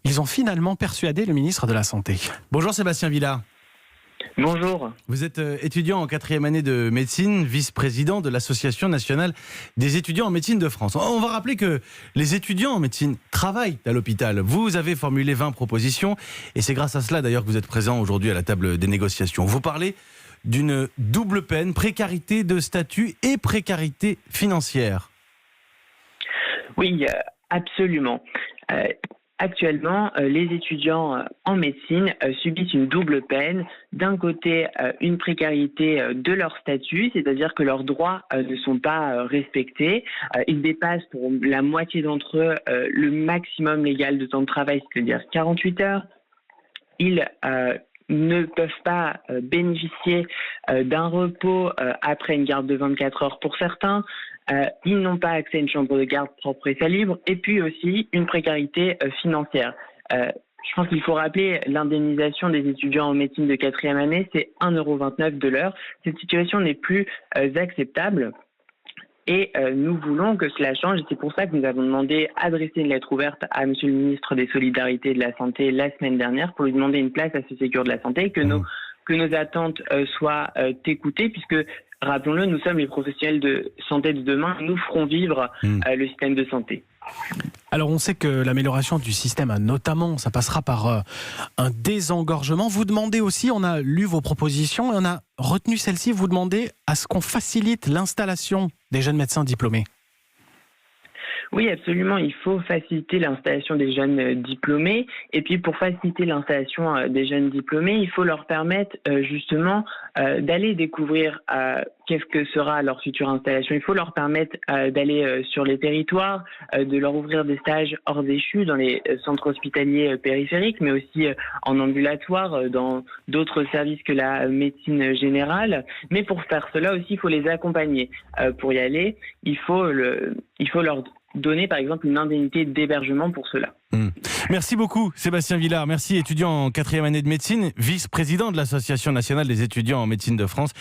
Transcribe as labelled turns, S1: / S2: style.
S1: Ils ont finalement persuadé le ministre de la Santé.
S2: Bonjour Sébastien Villard.
S3: Bonjour.
S2: Vous êtes étudiant en 4e année de médecine, vice-président de l'Association nationale des étudiants en médecine de France. On va rappeler que les étudiants en médecine travaillent à l'hôpital. Vous avez formulé 20 propositions et c'est grâce à cela d'ailleurs que vous êtes présent aujourd'hui à la table des négociations. Vous parlez d'une double peine, précarité de statut et précarité financière.
S3: Oui, absolument. Actuellement, les étudiants en médecine subissent une double peine. D'un côté, une précarité de leur statut, c'est-à-dire que leurs droits ne sont pas respectés. Ils dépassent pour la moitié d'entre eux le maximum légal de temps de travail, c'est-à-dire 48 heures. Ils ne peuvent pas bénéficier d'un repos après une garde de 24 heures pour certains. Ils n'ont pas accès à une chambre de garde propre et salubre, et puis aussi une précarité financière. Je pense qu'il faut rappeler l'indemnisation des étudiants en médecine de 4e année, c'est 1,29 € de l'heure. Cette situation n'est plus acceptable. Et nous voulons que cela change. Et c'est pour ça que nous avons adressé une lettre ouverte à Monsieur le ministre des Solidarités et de la Santé la semaine dernière pour lui demander une place à ce Ségur de la Santé, que nos attentes soient écoutées, puisque, rappelons-le, nous sommes les professionnels de santé de demain. Nous ferons vivre le système de santé.
S1: Alors on sait que l'amélioration du système, notamment, ça passera par un désengorgement. Vous demandez aussi, on a lu vos propositions et on a retenu celle-ci, vous demandez à ce qu'on facilite l'installation des jeunes médecins diplômés.
S3: Oui, absolument. Il faut faciliter l'installation des jeunes diplômés. Et puis, pour faciliter l'installation des jeunes diplômés, il faut leur permettre justement d'aller découvrir qu'est-ce que sera leur future installation. Il faut leur permettre d'aller sur les territoires, de leur ouvrir des stages hors échus dans les centres hospitaliers périphériques, mais aussi en ambulatoire, dans d'autres services que la médecine générale. Mais pour faire cela aussi, il faut les accompagner. Pour y aller, il faut leur donner par exemple une indemnité d'hébergement pour cela.
S2: Merci beaucoup Sébastien Villard, merci, étudiant en 4e année de médecine, vice-président de l'Association nationale des étudiants en médecine de France.